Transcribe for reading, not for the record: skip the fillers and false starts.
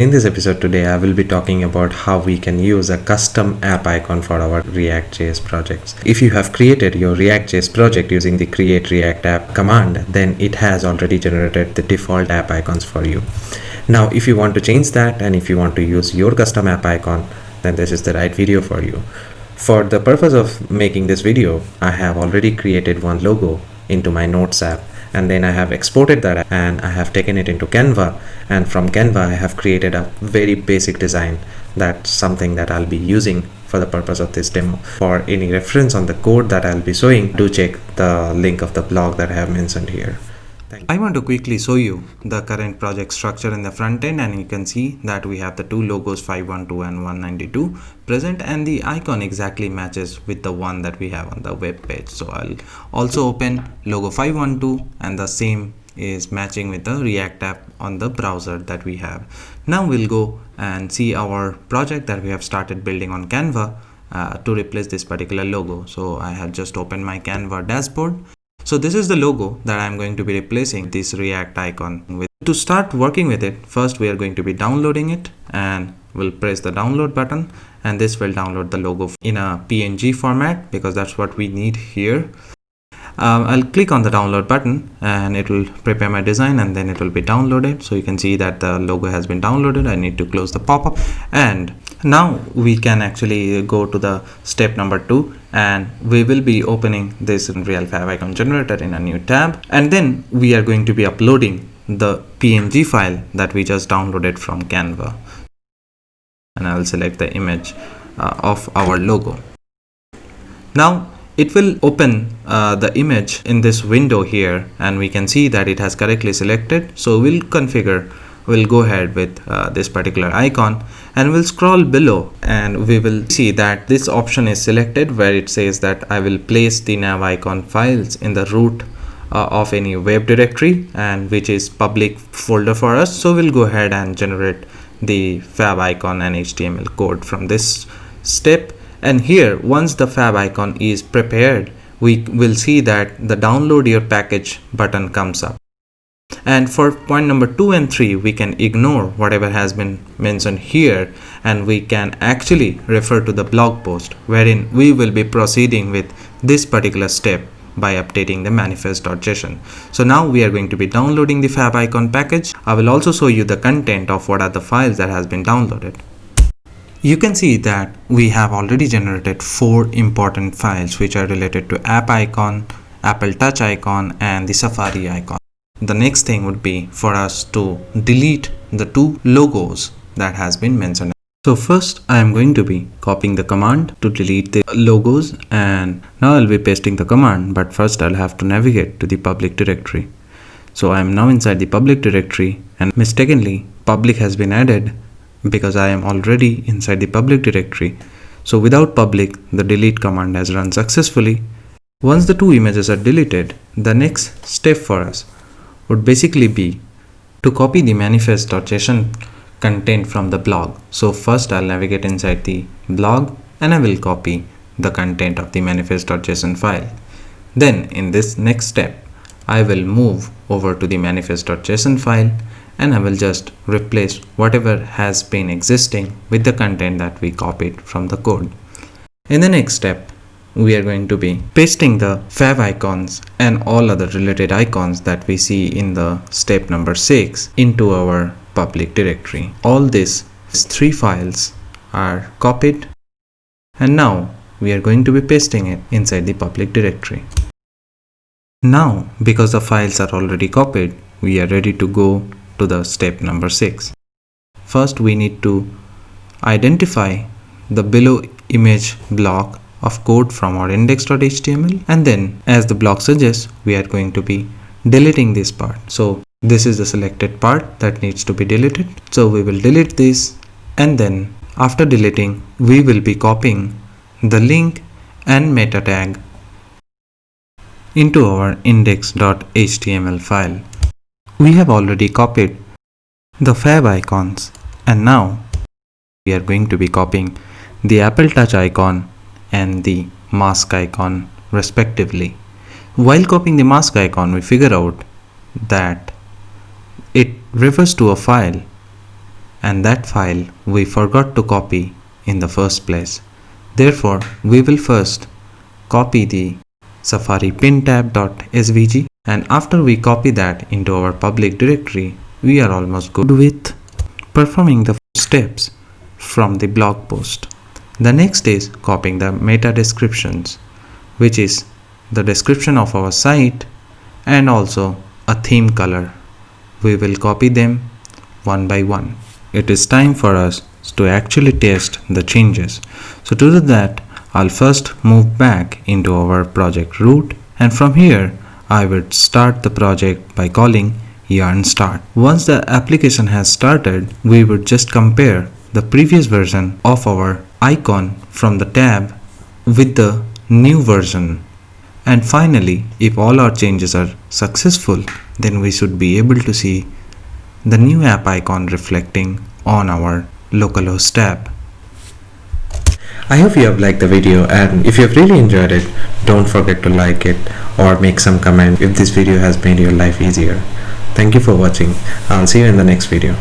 In this episode today, I will be talking about how we can use a custom app icon for our React.js projects. If you have created your React.js project using the create react app command, then it has already generated the default app icons for you. Now, if you want to change that and if you want to use your custom app icon, then this is the right video for you. For the purpose of making this video, I have already created one logo into my Notes app, and then I have exported that and I have taken it into Canva, and from Canva I have created a very basic design. That's something that I'll be using for the purpose of this demo. For any reference on the code that I'll be showing, do check the link of the blog that I have mentioned here. I want to quickly show you the current project structure in the front end, and you can see that we have the two logos 512 and 192 present, and the icon exactly matches with the one that we have on the web page. So I'll also open logo 512 and the same is matching with the React app on the browser that we have. Now we'll go and see our project that we have started building on Canva to replace this particular logo. So I have just opened my Canva dashboard. So this is the logo that I'm going to be replacing this React icon with. To start working with it, first we are going to be downloading it, and we'll press the download button, and this will download the logo in a PNG format because that's what we need here. I'll click on the download button and it will prepare my design, and then it will be downloaded. So you can see that the logo has been downloaded. I need to close the pop-up, and now we can actually go to the step number 2, and we will be opening this real fav icon generator in a new tab, and then we are going to be uploading the PNG file that we just downloaded from Canva, and I will select the image of our logo. Now it will open the image in this window here, and we can see that it has correctly selected. So we'll go ahead with this particular icon, and we'll scroll below, and we will see that this option is selected where it says that I will place the nav icon files in the root of any web directory, and which is public folder for us. So we'll go ahead and generate the fab icon and HTML code from this step. And here, once the fab icon is prepared, we will see that the download your package button comes up. And for point number 2 and 3, we can ignore whatever has been mentioned here, and we can actually refer to the blog post wherein we will be proceeding with this particular step by updating the manifest.json. So now we are going to be downloading the fab icon package. I will also show you the content of what are the files that has been downloaded. You can see that we have already generated 4 important files which are related to app icon, Apple Touch icon, and the Safari icon. The next thing would be for us to delete the 2 logos that has been mentioned. So first I am going to be copying the command to delete the logos, and now I'll be pasting the command, but first I'll have to navigate to the public directory. So I am now inside the public directory, and mistakenly public has been added because I am already inside the public directory. So without public, the delete command has run successfully. Once the 2 images are deleted, the next step for us would basically be to copy the manifest.json content from the blog. So first I'll navigate inside the blog, and I will copy the content of the manifest.json file. Then in this next step, I will move over to the manifest.json file, and I will just replace whatever has been existing with the content that we copied from the code. In the next step, we are going to be pasting the fav icons and all other related icons that we see in the step number 6 into our public directory. All these 3 files are copied, and now we are going to be pasting it inside the public directory. Now, because the files are already copied, we are ready to go to the step number 6. First, we need to identify the below image block of code from our index.html, and then, as the block suggests, we are going to be deleting this part. So this is the selected part that needs to be deleted. So we will delete this, and then after deleting, we will be copying the link and meta tag into our index.html file. We have already copied the fab icons, and now we are going to be copying the Apple Touch icon and the mask icon respectively. While copying the mask icon, we figure out that it refers to a file and that file we forgot to copy in the first place. Therefore, we will first copy the Safari pintab.svg, and after we copy that into our public directory, we are almost good with performing the steps from the blog post. The next is copying the meta descriptions, which is the description of our site and also a theme color. We will copy them one by one. It is time for us to actually test the changes. So to do that, I'll first move back into our project root, and from here I would start the project by calling yarn start. Once the application has started, we would just compare the previous version of our icon from the tab with the new version. And finally, if all our changes are successful, then we should be able to see the new app icon reflecting on our localhost tab. I hope you have liked the video, and if you have really enjoyed it, don't forget to like it or make some comment if this video has made your life easier. Thank you for watching. I'll see you in the next video.